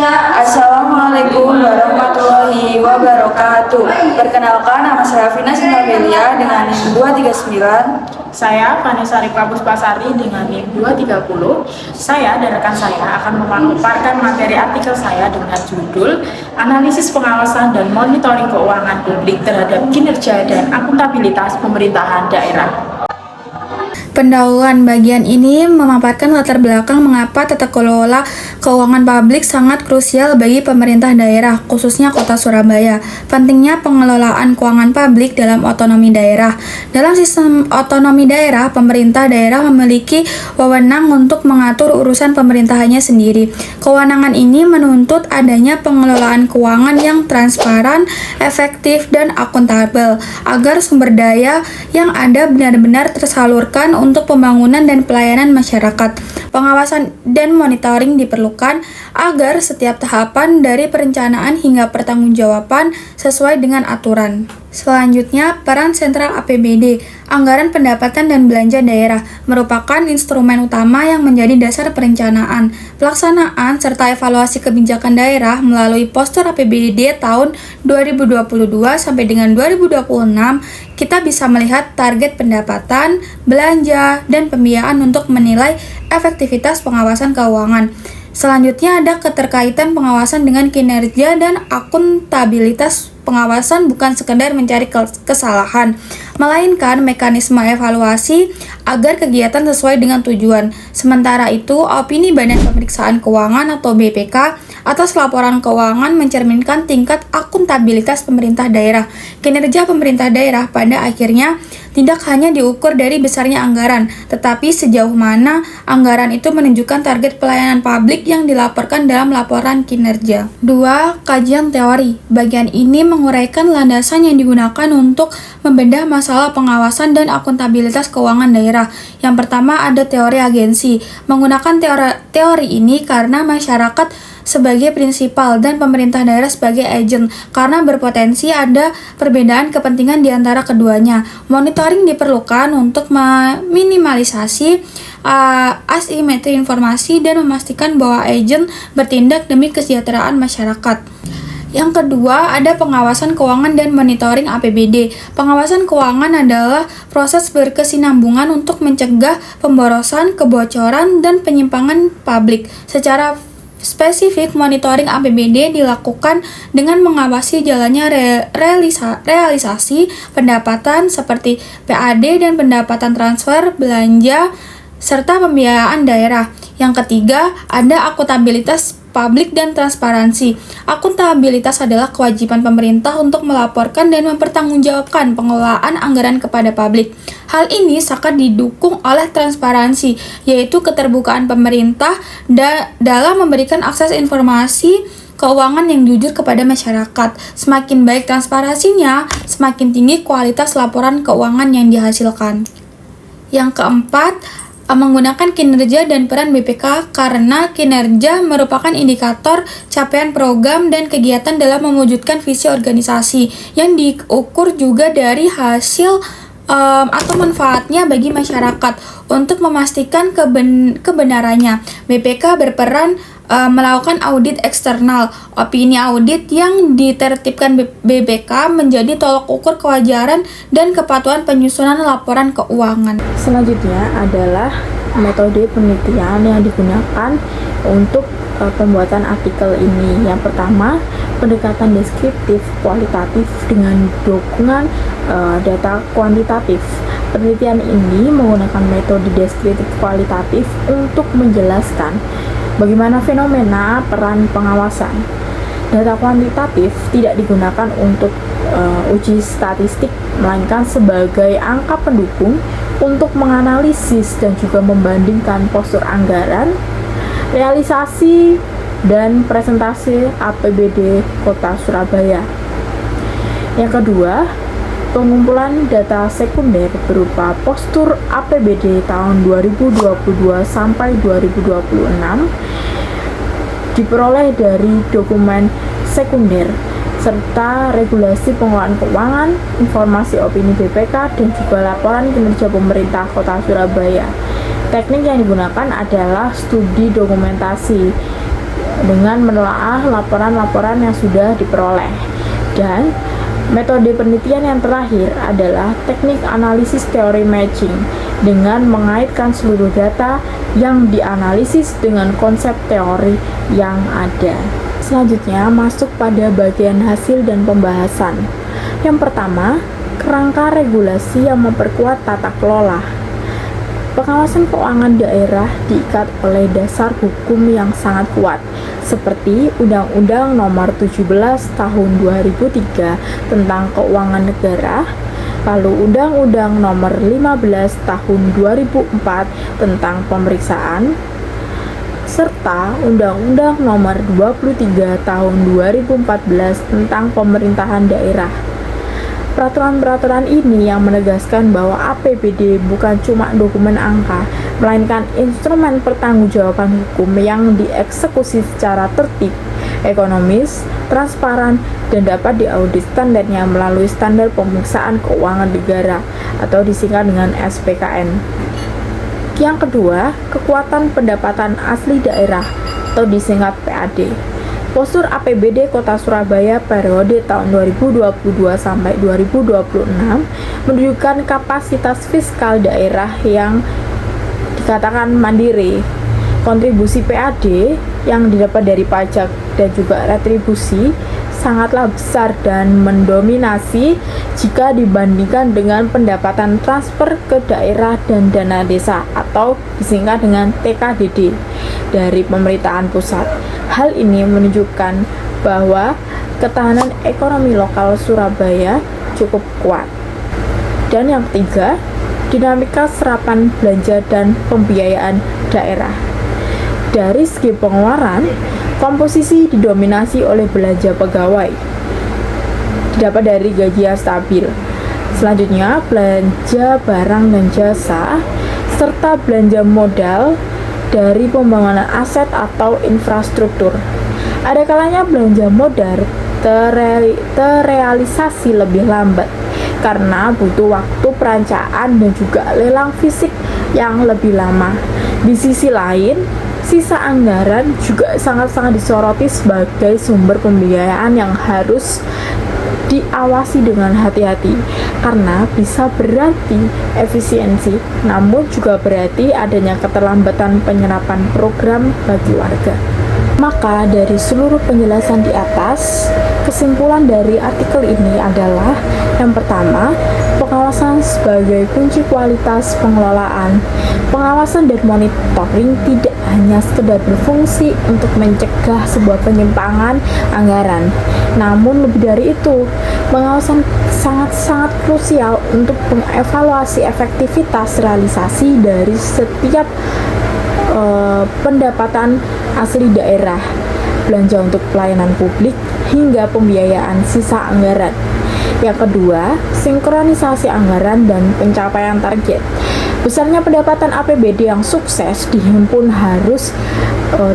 Assalamualaikum warahmatullahi wabarakatuh. Perkenalkan, nama saya Vina Sintabelia dengan NIM 239. Saya Vanessa Ripa Puspasari dengan NIM 230. Saya dan rekan saya akan memaparkan materi artikel saya dengan judul Analisis Pengawasan dan Monitoring Keuangan Publik terhadap Kinerja dan Akuntabilitas Pemerintahan Daerah. Pendahuluan bagian ini memaparkan latar belakang mengapa tata kelola keuangan publik sangat krusial bagi pemerintah daerah, khususnya Kota Surabaya. Pentingnya pengelolaan keuangan publik dalam otonomi daerah. Dalam sistem otonomi daerah, pemerintah daerah memiliki wewenang untuk mengatur urusan pemerintahannya sendiri. Kewenangan ini menuntut adanya pengelolaan keuangan yang transparan, efektif, dan akuntabel, agar sumber daya yang ada benar-benar tersalurkan untuk pembangunan dan pelayanan masyarakat. Pengawasan dan monitoring diperlukan agar setiap tahapan dari perencanaan hingga pertanggungjawaban sesuai dengan aturan. Selanjutnya, peran sentral APBD, anggaran pendapatan dan belanja daerah, merupakan instrumen utama yang menjadi dasar perencanaan, pelaksanaan, serta evaluasi kebijakan daerah melalui postur APBD tahun 2022 sampai dengan 2026. Kita bisa melihat target pendapatan, belanja, dan pembiayaan untuk menilai efektivitas pengawasan keuangan. Selanjutnya ada keterkaitan pengawasan dengan kinerja dan akuntabilitas. Pengawasan bukan sekedar mencari kesalahan, melainkan mekanisme evaluasi agar kegiatan sesuai dengan tujuan. Sementara itu, opini Badan Pemeriksaan Keuangan atau BPK atas laporan keuangan mencerminkan tingkat akuntabilitas pemerintah daerah. Kinerja pemerintah daerah pada akhirnya tidak hanya diukur dari besarnya anggaran, tetapi sejauh mana anggaran itu menunjukkan target pelayanan publik yang dilaporkan dalam laporan kinerja. 2. Kajian teori. Bagian ini menguraikan landasan yang digunakan untuk membedah masalah pengawasan dan akuntabilitas keuangan daerah. Yang pertama ada teori agensi. Menggunakan teori ini karena masyarakat sebagai prinsipal dan pemerintah daerah sebagai agen, karena berpotensi ada perbedaan kepentingan di antara keduanya. Monitoring diperlukan untuk meminimalisasi asimetri informasi dan memastikan bahwa agen bertindak demi kesejahteraan masyarakat. Yang kedua, ada pengawasan keuangan dan monitoring APBD. Pengawasan keuangan adalah proses berkesinambungan untuk mencegah pemborosan, kebocoran, dan penyimpangan publik. Secara spesifik, monitoring APBD dilakukan dengan mengawasi jalannya realisasi pendapatan seperti PAD dan pendapatan transfer, belanja, serta pembiayaan daerah. Yang ketiga, ada akuntabilitas publik dan transparansi. Akuntabilitas adalah kewajiban pemerintah untuk melaporkan dan mempertanggungjawabkan pengelolaan anggaran kepada publik. Hal ini sangat didukung oleh transparansi, yaitu keterbukaan pemerintah dalam memberikan akses informasi keuangan yang jujur kepada masyarakat. Semakin baik transparansinya, semakin tinggi kualitas laporan keuangan yang dihasilkan. Yang keempat, menggunakan kinerja dan peran BPK, karena kinerja merupakan indikator capaian program dan kegiatan dalam mewujudkan visi organisasi yang diukur juga dari hasil atau manfaatnya bagi masyarakat. Untuk memastikan kebenarannya, BPK berperan melakukan audit eksternal. Opini audit yang ditertibkan BPK menjadi tolok ukur kewajaran dan kepatuhan penyusunan laporan keuangan. Selanjutnya adalah metode penelitian yang digunakan untuk pembuatan artikel ini. Yang pertama, pendekatan deskriptif kualitatif dengan dukungan data kuantitatif. Penelitian ini menggunakan metode deskriptif kualitatif untuk menjelaskan bagaimana fenomena peran pengawasan. Data kuantitatif tidak digunakan untuk uji statistik, melainkan sebagai angka pendukung untuk menganalisis dan juga membandingkan postur anggaran, realisasi, dan presentasi APBD Kota Surabaya. Yang kedua, pengumpulan data sekunder berupa postur APBD tahun 2022 sampai 2026 diperoleh dari dokumen sekunder serta regulasi pengelolaan keuangan, informasi opini BPK, dan juga laporan kinerja pemerintah Kota Surabaya. Teknik yang digunakan adalah studi dokumentasi dengan menelaah laporan-laporan yang sudah diperoleh. Dan metode penelitian yang terakhir adalah teknik analisis teori matching dengan mengaitkan seluruh data yang dianalisis dengan konsep teori yang ada. Selanjutnya masuk pada bagian hasil dan pembahasan. Yang pertama, kerangka regulasi yang memperkuat tata kelola. Pengawasan keuangan daerah diikat oleh dasar hukum yang sangat kuat, seperti Undang-Undang Nomor 17 Tahun 2003 tentang Keuangan Negara, lalu Undang-Undang Nomor 15 Tahun 2004 tentang Pemeriksaan, serta Undang-Undang Nomor 23 Tahun 2014 tentang Pemerintahan Daerah. Peraturan-peraturan ini yang menegaskan bahwa APBD bukan cuma dokumen angka, melainkan instrumen pertanggungjawaban hukum yang dieksekusi secara tertib, ekonomis, transparan, dan dapat diaudit standarnya melalui Standar Pemeriksaan Keuangan Negara atau disingkat dengan SPKN. Yang kedua, kekuatan pendapatan asli daerah atau disingkat PAD. Postur APBD Kota Surabaya periode tahun 2022 sampai 2026 menunjukkan kapasitas fiskal daerah yang dikatakan mandiri. Kontribusi PAD yang didapat dari pajak dan juga retribusi sangatlah besar dan mendominasi jika dibandingkan dengan pendapatan transfer ke daerah dan dana desa atau disingkat dengan TKDD dari pemerintahan pusat. Hal ini menunjukkan bahwa ketahanan ekonomi lokal Surabaya cukup kuat. Dan yang ketiga, dinamika serapan belanja dan pembiayaan daerah. Dari segi pengeluaran, komposisi didominasi oleh belanja pegawai, didapat dari gaji yang stabil. Selanjutnya, belanja barang dan jasa, serta belanja modal dari pembangunan aset atau infrastruktur. Ada kalanya belanja modal terrealisasi lebih lambat karena butuh waktu perencanaan dan juga lelang fisik yang lebih lama. Di sisi lain, sisa anggaran juga sangat-sangat disoroti sebagai sumber pembiayaan yang harus diawasi dengan hati-hati karena bisa berarti efisiensi, namun juga berarti adanya keterlambatan penyerapan program bagi warga. Maka dari seluruh penjelasan di atas, kesimpulan dari artikel ini adalah yang pertama, pengawasan sebagai kunci kualitas pengelolaan. Pengawasan dan monitoring tidak hanya sekedar berfungsi untuk mencegah sebuah penyimpangan anggaran, namun lebih dari itu, pengawasan sangat-sangat krusial untuk mengevaluasi efektivitas realisasi dari setiap pendapatan asli daerah, belanja untuk pelayanan publik, hingga pembiayaan sisa anggaran. Yang kedua, sinkronisasi anggaran dan pencapaian target. Besarnya pendapatan APBD yang sukses dihimpun harus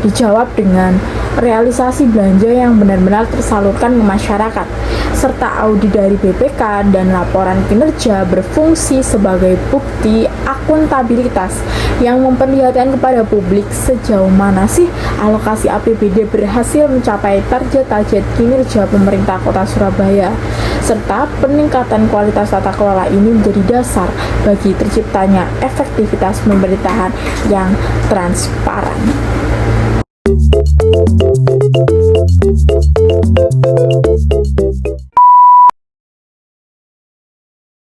dijawab dengan realisasi belanja yang benar-benar tersalurkan ke masyarakat, serta audit dari BPK dan laporan kinerja berfungsi sebagai bukti akuntabilitas yang memperlihatkan kepada publik sejauh mana sih alokasi APBD berhasil mencapai target-target kinerja pemerintah Kota Surabaya, serta peningkatan kualitas tata kelola ini menjadi dasar bagi terciptanya efektivitas pemerintahan yang transparan.